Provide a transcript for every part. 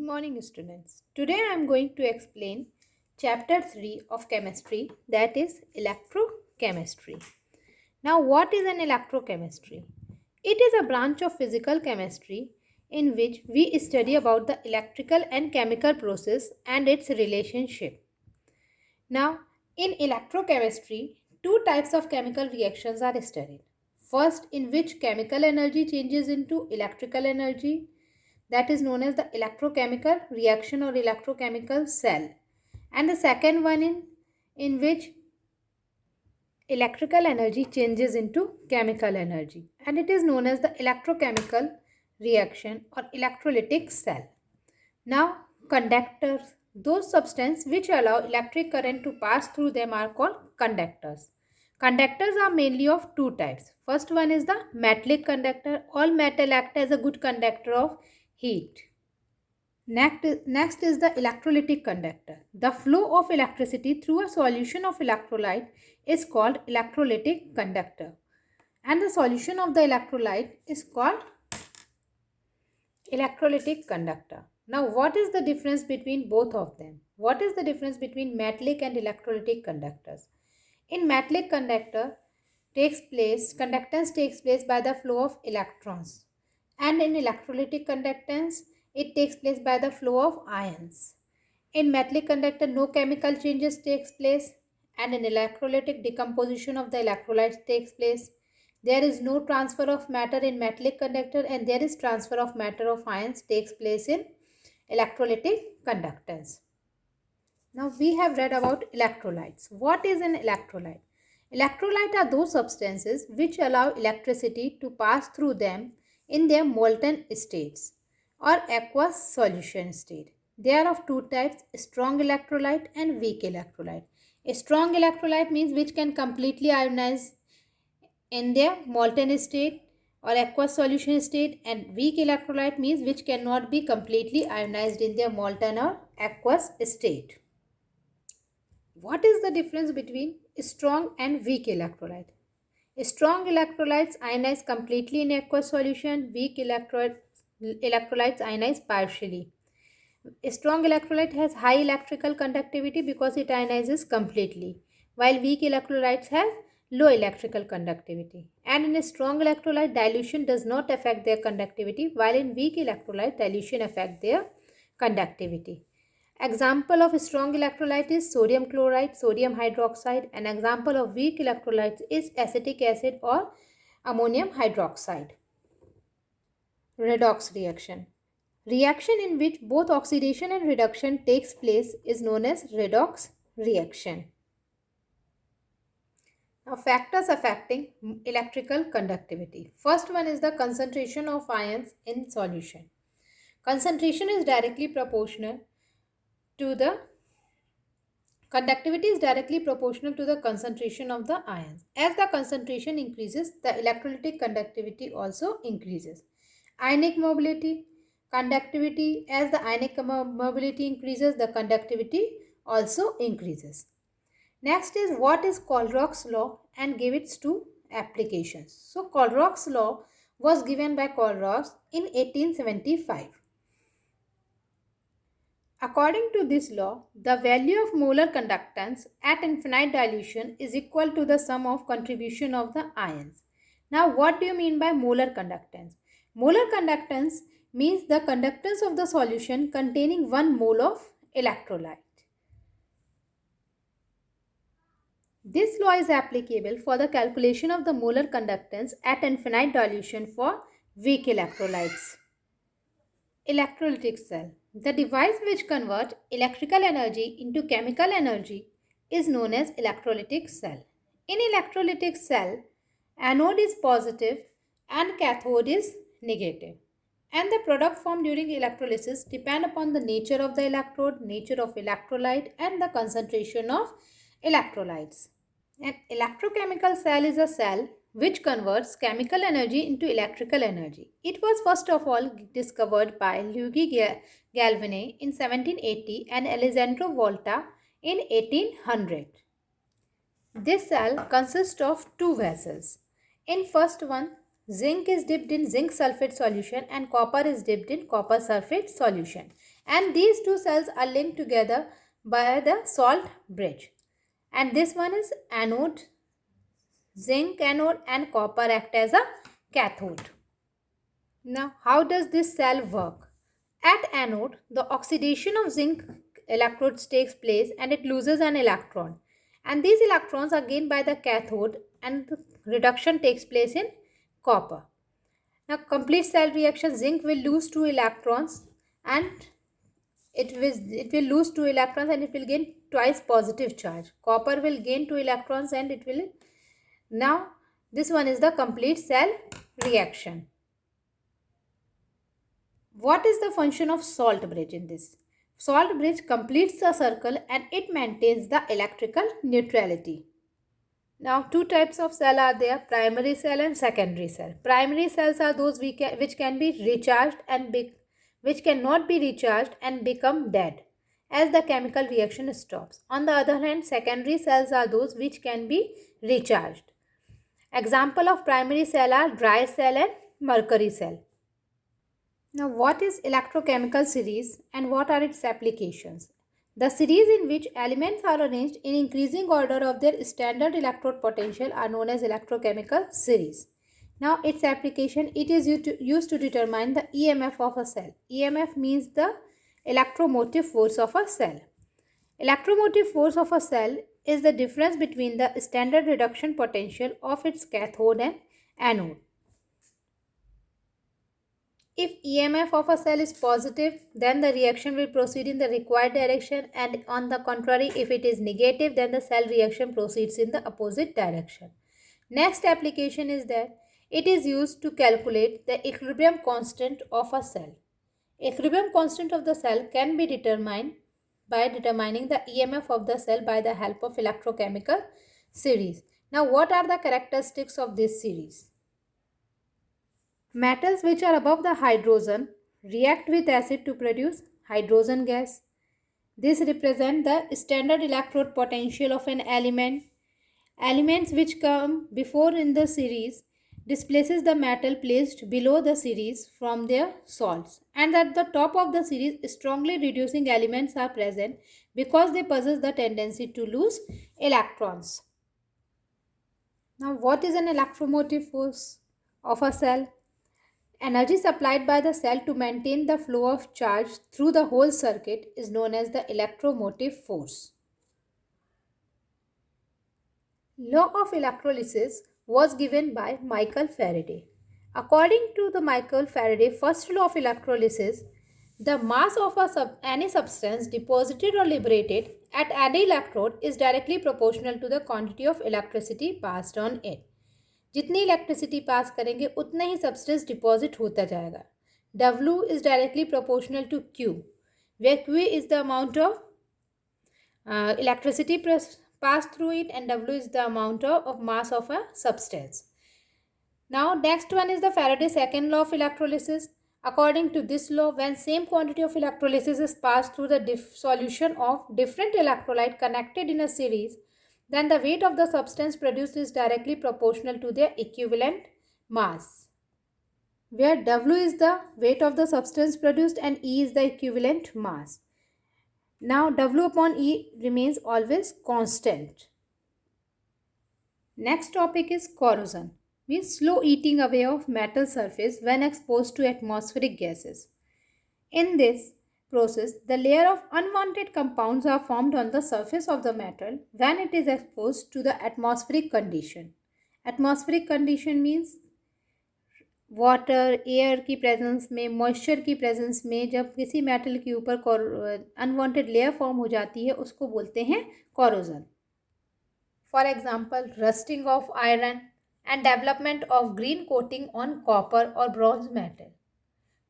morning, students. Today I am going to explain chapter 3 of chemistry, that is electrochemistry. Now, what is an electrochemistry? It is a branch of physical chemistry in which we study about the electrical and chemical process and its relationship. Now, in electrochemistry, two types of chemical reactions are studied. First, in which chemical energy changes into electrical energy, that is known as the electrochemical reaction or electrochemical cell. And the second one in which electrical energy changes into chemical energy, and it is known as the electrochemical reaction or electrolytic cell. Now, conductors, those substances which allow electric current to pass through them are called conductors. Conductors are mainly of two types. First one is the metallic conductor. All metal act as a good conductor of heat. Next is the electrolytic conductor. The flow of electricity through a solution of electrolyte is called electrolytic conductor. And the solution of the electrolyte is called electrolytic conductor. Now, what is the difference between both of them? What is the difference between metallic and electrolytic conductors? In metallic conductance takes place by the flow of electrons, and in electrolytic conductance it takes place by the flow of ions. In metallic conductor no chemical changes takes place, and in electrolytic decomposition of the electrolytes takes place. There is no transfer of matter in metallic conductor, and there is transfer of matter of ions takes place in electrolytic conductance. Now we have read about electrolytes. What is an electrolyte? Electrolytes are those substances which allow electricity to pass through them in their molten states or aqueous solution state. They are of two types, strong electrolyte and weak electrolyte. A strong electrolyte means which can completely ionize in their molten state or aqueous solution state, and weak electrolyte means which cannot be completely ionized in their molten or aqueous state. What is the difference between strong and weak electrolyte? Strong electrolytes ionize completely in aqueous solution. Weak electrolytes ionize partially. A strong electrolyte has high electrical conductivity because it ionizes completely, while weak electrolytes have low electrical conductivity. And in a strong electrolyte, dilution does not affect their conductivity, while in weak electrolyte, dilution affects their conductivity. Example of strong electrolyte is sodium chloride, sodium hydroxide. An example of weak electrolytes is acetic acid or ammonium hydroxide. Redox reaction. Reaction in which both oxidation and reduction takes place is known as redox reaction. Now, factors affecting electrical conductivity. First one is the concentration of ions in solution. Concentration is directly proportional to the conductivity is directly proportional to the concentration of the ions. As the concentration increases, the electrolytic conductivity also increases. Ionic mobility, conductivity. As the ionic mobility increases, the conductivity also increases. Next is what is Colrock's law and give its two applications. So Colrock's law was given by Colrock in 1875. According to this law, the value of molar conductance at infinite dilution is equal to the sum of contribution of the ions. Now, what do you mean by molar conductance? Molar conductance means the conductance of the solution containing 1 mole of electrolyte. This law is applicable for the calculation of the molar conductance at infinite dilution for weak electrolytes. Electrolytic cell. The device which converts electrical energy into chemical energy is known as electrolytic cell. In electrolytic cell, anode is positive and cathode is negative. And the product formed during electrolysis depend upon the nature of the electrode, nature of electrolyte, and the concentration of electrolytes. An electrochemical cell is a cell which converts chemical energy into electrical energy. It was first of all discovered by Luigi Galvani in 1780 and Alessandro Volta in 1800. This cell consists of two vessels. In first one, zinc is dipped in zinc sulfate solution and copper is dipped in copper sulfate solution. And these two cells are linked together by the salt bridge. And this one is anode, zinc anode, and copper act as a cathode. Now, how does this cell work? At anode, the oxidation of zinc electrodes takes place and it loses an electron. And these electrons are gained by the cathode and the reduction takes place in copper. Now, complete cell reaction, zinc will lose 2 electrons and it will lose 2 electrons and it will gain twice positive charge. Copper will gain 2 electrons and it will. Now, this one is the complete cell reaction. What is the function of salt bridge in this? Salt bridge completes the circle and it maintains the electrical neutrality. Now, two types of cell are there, primary cell and secondary cell. Primary cells are those which can be recharged and which cannot be recharged and become dead as the chemical reaction stops. On the other hand, secondary cells are those which can be recharged. Example of primary cell are dry cell and mercury cell. Now, what is electrochemical series and what are its applications? The series in which elements are arranged in increasing order of their standard electrode potential are known as electrochemical series. Now, its application, it is used to determine the EMF of a cell. EMF means the electromotive force of a cell. Electromotive force of a cell is the difference between the standard reduction potential of its cathode and anode. If EMF of a cell is positive, then the reaction will proceed in the required direction, and on the contrary, if it is negative, then the cell reaction proceeds in the opposite direction. Next application is that it is used to calculate the equilibrium constant of a cell. Equilibrium constant of the cell can be determined by determining the EMF of the cell by the help of electrochemical series. Now, what are the characteristics of this series? Metals which are above the hydrogen react with acid to produce hydrogen gas. This represents the standard electrode potential of an element. Elements which come before in the series displaces the metal placed below the series from their salts. And at the top of the series, strongly reducing elements are present because they possess the tendency to lose electrons. Now, what is an electromotive force of a cell? Energy supplied by the cell to maintain the flow of charge through the whole circuit is known as the electromotive force. Law of electrolysis was given by Michael Faraday. According to the Michael Faraday first law of electrolysis, the mass of any substance deposited or liberated at any electrode is directly proportional to the quantity of electricity passed on it. जितनी electricity pass करेंगे उतना ही substance deposit होता जाएगा. W is directly proportional to Q, where Q is the amount of electricity passed through it and W is the amount of mass of a substance. Now, next one is the Faraday's second law of electrolysis. According to this law, when same quantity of electrolysis is passed through the solution of different electrolyte connected in a series, then the weight of the substance produced is directly proportional to their equivalent mass, where W is the weight of the substance produced and E is the equivalent mass. Now, W upon E remains always constant. Next topic is corrosion, means slow eating away of metal surface when exposed to atmospheric gases. In this process, the layer of unwanted compounds are formed on the surface of the metal when it is exposed to the atmospheric condition. Atmospheric condition means water, air की presence में, moisture की presence में जब किसी metal के ऊपर unwanted layer form हो जाती है उसको बोलते हैं corrosion. For example, rusting of iron and development of green coating on copper और bronze metal.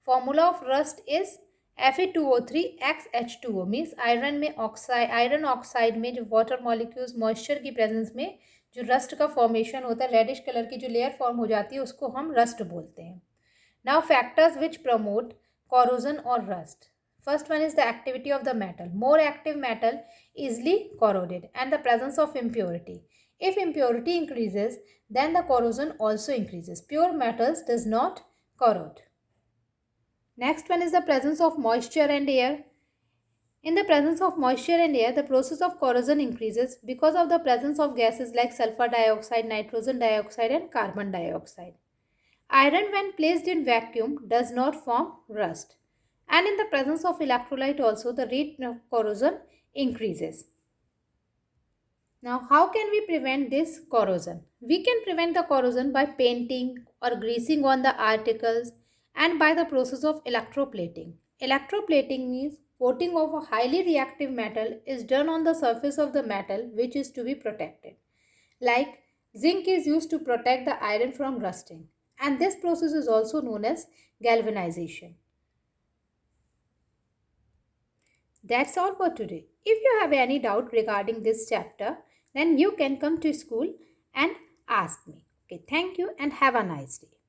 Formula of rust is Fe2O3xH2O, means iron oxide में जो वाटर मॉलिक्यूल्स मॉइस्चर की प्रेजेंस में जो रस्ट का फॉर्मेशन होता है, रेडिश कलर की जो लेयर फॉर्म हो जाती है उसको हम रस्ट बोलते हैं. Now factors which promote corrosion or rust. First one is the activity of the metal. More active metal easily corroded and the presence of impurity. If impurity increases, then the corrosion also increases. Pure metals does not corrode. Next one is the presence of moisture and air. In the presence of moisture and air, the process of corrosion increases because of the presence of gases like sulfur dioxide, nitrogen dioxide, and carbon dioxide. Iron, when placed in vacuum, does not form rust. And in the presence of electrolyte also, the rate of corrosion increases. Now, how can we prevent this corrosion? We can prevent the corrosion by painting or greasing on the articles and by the process of electroplating. Electroplating means coating of a highly reactive metal is done on the surface of the metal which is to be protected. Like zinc is used to protect the iron from rusting, and this process is also known as galvanization. That's all for today. If you have any doubt regarding this chapter, then you can come to school and ask me. Okay, thank you and have a nice day.